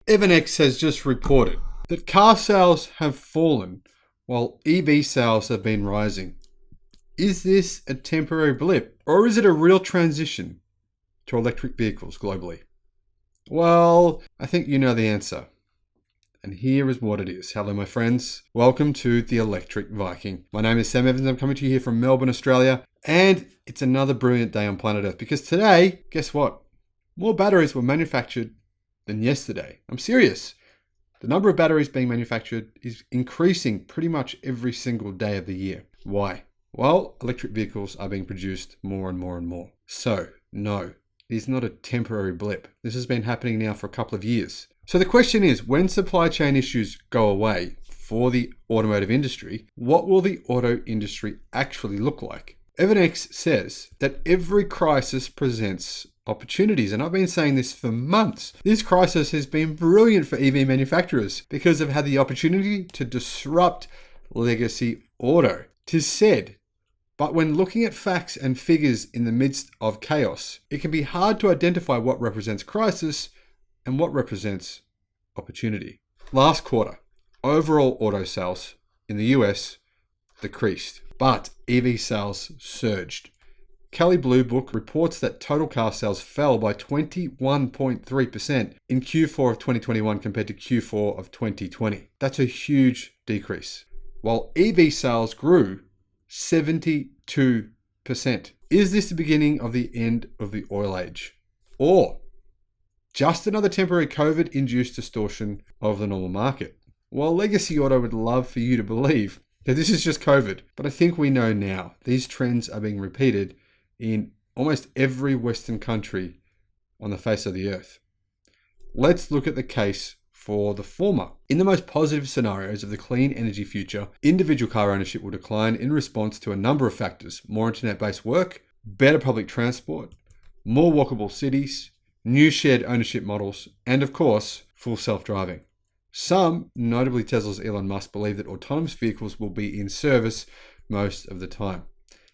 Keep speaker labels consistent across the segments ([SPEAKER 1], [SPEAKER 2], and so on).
[SPEAKER 1] Evanex has just reported that car sales have fallen while EV sales have been rising. Is this a temporary blip, or is it a real transition to electric vehicles globally? Well, I think you know the answer. And here is what it is. Hello, my friends. Welcome to the Electric Viking. My name is Sam Evans. I'm coming to you here from Melbourne, Australia. And it's another brilliant day on planet Earth because today, guess what? More batteries were manufactured than yesterday. I'm serious. The number of batteries being manufactured is increasing pretty much every single day of the year. Why? Well, electric vehicles are being produced more and more and more. So, no, it is not a temporary blip. This has been happening now for a couple of years. So the question is, when supply chain issues go away for the automotive industry, what will the auto industry actually look like? Evanex says that every crisis presents opportunities, and I've been saying this for months. This crisis has been brilliant for EV manufacturers because they've had the opportunity to disrupt legacy auto. 'Tis said, but when looking at facts and figures in the midst of chaos, it can be hard to identify what represents crisis and what represents opportunity. Last quarter, overall auto sales in the US decreased, but EV sales surged. Kelley Blue Book reports that total car sales fell by 21.3% in Q4 of 2021 compared to Q4 of 2020. That's a huge decrease. While EV sales grew 72%. Is this the beginning of the end of the oil age? Or just another temporary COVID-induced distortion of the normal market? Well, Legacy Auto would love for you to believe that this is just COVID, but I think we know now these trends are being repeated in almost every Western country on the face of the earth. Let's look at the case for the former. In the most positive scenarios of the clean energy future, individual car ownership will decline in response to a number of factors: more internet-based work, better public transport, more walkable cities, new shared ownership models, and of course, full self-driving. Some, notably Tesla's Elon Musk, believe that autonomous vehicles will be in service most of the time,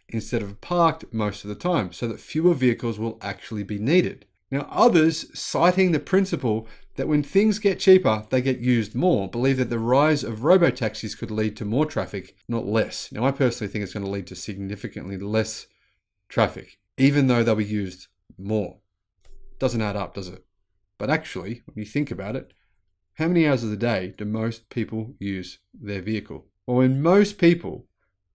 [SPEAKER 1] instead of parked most of the time, so that fewer vehicles will actually be needed. Now, others, citing the principle that when things get cheaper, they get used more, believe that the rise of robo-taxis could lead to more traffic, not less. Now, I personally think it's going to lead to significantly less traffic, even though they'll be used more. Doesn't add up, does it? But actually, when you think about it, how many hours of the day do most people use their vehicle? Well, when most people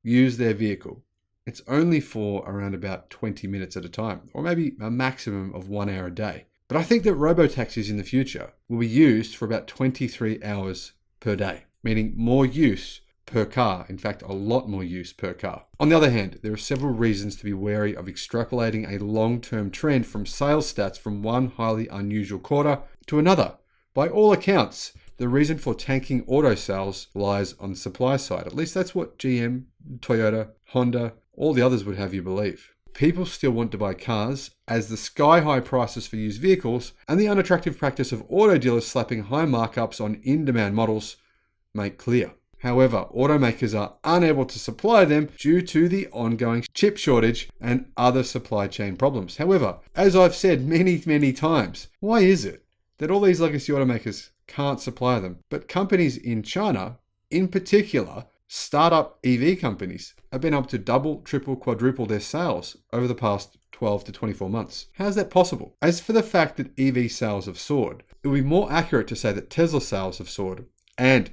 [SPEAKER 1] use their vehicle, it's only for around about 20 minutes at a time, or maybe a maximum of 1 hour a day. But I think that robo-taxis in the future will be used for about 23 hours per day, meaning more use per car. In fact, a lot more use per car. On the other hand, there are several reasons to be wary of extrapolating a long-term trend from sales stats from one highly unusual quarter to another. By all accounts, the reason for tanking auto sales lies on the supply side. At least that's what GM, Toyota, Honda, all the others would have you believe. People still want to buy cars, as the sky-high prices for used vehicles and the unattractive practice of auto dealers slapping high markups on in-demand models make clear. However, automakers are unable to supply them due to the ongoing chip shortage and other supply chain problems. However, as I've said many times, why is it that all these legacy automakers can't supply them, but companies in China, in particular, startup EV companies, have been able to double, triple, quadruple their sales over the past 12 to 24 months. How is that possible? As for the fact that EV sales have soared, it would be more accurate to say that Tesla sales have soared and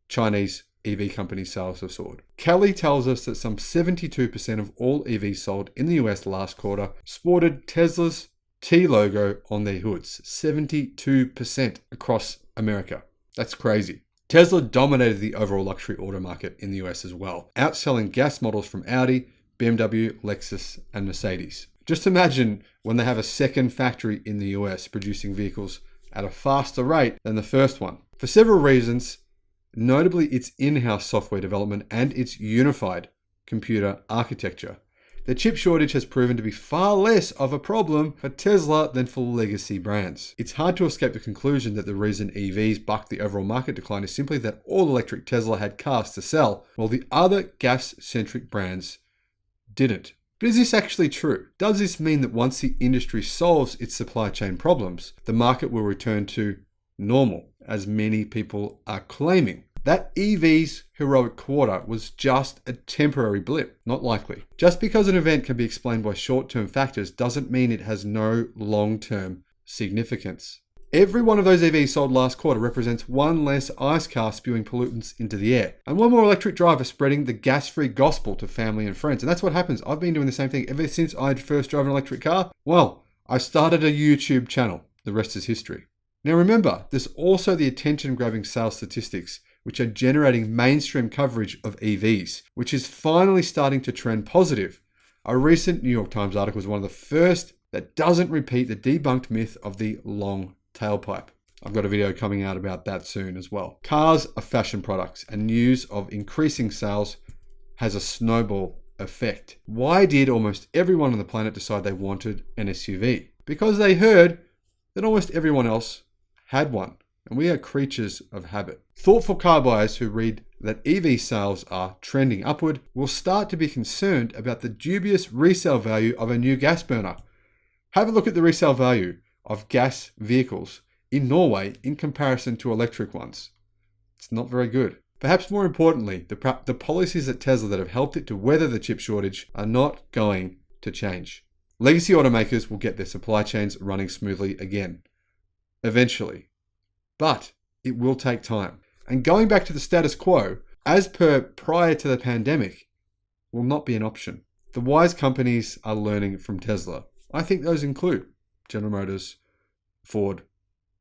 [SPEAKER 1] Chinese EV company sales have soared. Kelley tells us that some 72% of all EVs sold in the US last quarter sported Tesla's T logo on their hoods. 72% across America. That's crazy. Tesla dominated the overall luxury auto market in the US as well, outselling gas models from Audi, BMW, Lexus, and Mercedes. Just imagine when they have a second factory in the US producing vehicles at a faster rate than the first one. For several reasons, notably its in-house software development and its unified computer architecture. The chip shortage has proven to be far less of a problem for Tesla than for legacy brands. It's hard to escape the conclusion that the reason EVs bucked the overall market decline is simply that all electric Tesla had cars to sell, while the other gas-centric brands didn't. But is this actually true? Does this mean that once the industry solves its supply chain problems, the market will return to normal, as many people are claiming. That EV's heroic quarter was just a temporary blip, not likely. Just because an event can be explained by short-term factors doesn't mean it has no long-term significance. Every one of those EVs sold last quarter represents one less ICE car spewing pollutants into the air, and one more electric driver spreading the gas-free gospel to family and friends. And that's what happens. I've been doing the same thing ever since I first drove an electric car. Well, I started a YouTube channel. The rest is history. Now remember, there's also the attention-grabbing sales statistics, which are generating mainstream coverage of EVs, which is finally starting to trend positive. A recent New York Times article was one of the first that doesn't repeat the debunked myth of the long tailpipe. I've got a video coming out about that soon as well. Cars are fashion products, and news of increasing sales has a snowball effect. Why did almost everyone on the planet decide they wanted an SUV? Because they heard that almost everyone else had one. And we are creatures of habit. Thoughtful car buyers who read that EV sales are trending upward will start to be concerned about the dubious resale value of a new gas burner. Have a look at the resale value of gas vehicles in Norway in comparison to electric ones. It's not very good. Perhaps more importantly, the policies at Tesla that have helped it to weather the chip shortage are not going to change. Legacy automakers will get their supply chains running smoothly again, eventually. But it will take time. And going back to the status quo, as per prior to the pandemic, will not be an option. The wise companies are learning from Tesla. I think those include General Motors, Ford,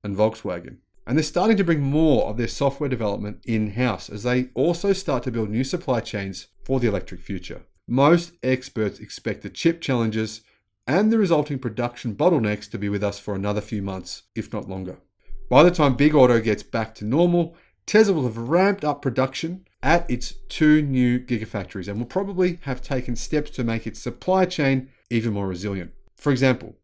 [SPEAKER 1] and Volkswagen. And they're starting to bring more of their software development in-house as they also start to build new supply chains for the electric future. Most experts expect the chip challenges and the resulting production bottlenecks to be with us for another few months, if not longer. By the time Big Auto gets back to normal, Tesla will have ramped up production at its 2 new gigafactories and will probably have taken steps to make its supply chain even more resilient. For example,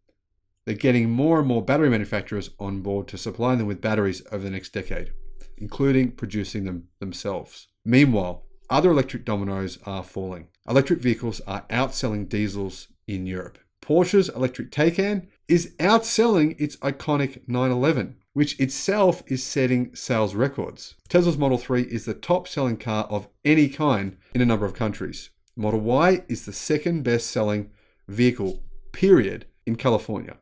[SPEAKER 1] they're getting more and more battery manufacturers on board to supply them with batteries over the next decade, including producing them themselves. Meanwhile, other electric dominoes are falling. Electric vehicles are outselling diesels in Europe. Porsche's electric Taycan is outselling its iconic 911, which itself is setting sales records. Tesla's Model 3 is the top-selling car of any kind in a number of countries. Model Y is the second best-selling vehicle, period, in California.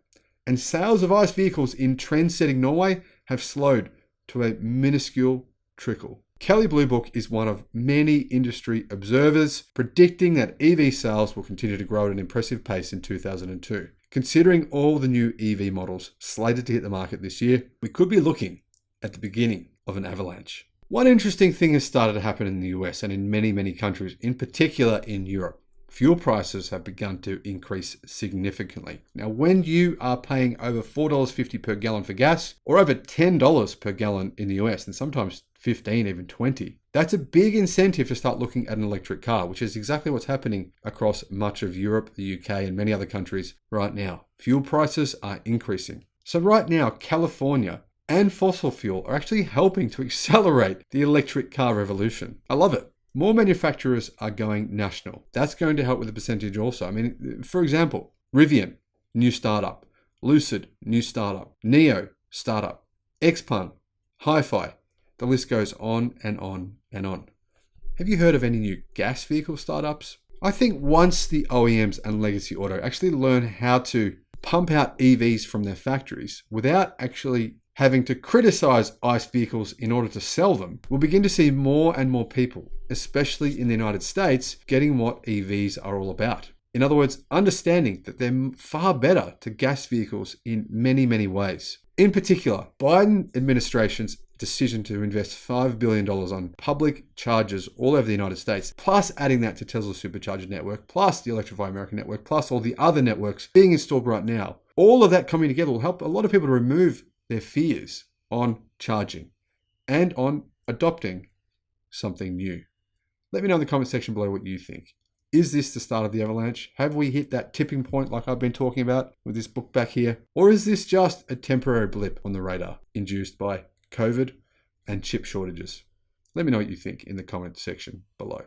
[SPEAKER 1] And sales of ICE vehicles in trend-setting Norway have slowed to a minuscule trickle. Kelley Blue Book is one of many industry observers predicting that EV sales will continue to grow at an impressive pace in 2002. Considering all the new EV models slated to hit the market this year, we could be looking at the beginning of an avalanche. One interesting thing has started to happen in the US and in many, many countries, in particular in Europe. Fuel prices have begun to increase significantly. Now, when you are paying over $4.50 per gallon for gas, or over $10 per gallon in the US, and sometimes 15, even 20, that's a big incentive to start looking at an electric car, which is exactly what's happening across much of Europe, the UK, and many other countries right now. Fuel prices are increasing. So right now, California and fossil fuel are actually helping to accelerate the electric car revolution. I love it. More manufacturers are going national. That's going to help with the percentage also. I mean, for example, Rivian, new startup. Lucid, new startup. NIO, startup. Xpeng, Hi-Fi. The list goes on and on and on. Have you heard of any new gas vehicle startups? I think once the OEMs and Legacy Auto actually learn how to pump out EVs from their factories without actually having to criticize ICE vehicles in order to sell them, we'll begin to see more and more people, especially in the United States, getting what EVs are all about. In other words, understanding that they're far better to gas vehicles in many, many ways. In particular, Biden administration's decision to invest $5 billion on public chargers all over the United States, plus adding that to Tesla's supercharger network, plus the Electrify America network, plus all the other networks being installed right now. All of that coming together will help a lot of people to remove their fears on charging and on adopting something new. Let me know in the comment section below what you think. Is this the start of the avalanche? Have we hit that tipping point like I've been talking about with this book back here? Or is this just a temporary blip on the radar induced by COVID and chip shortages? Let me know what you think in the comment section below.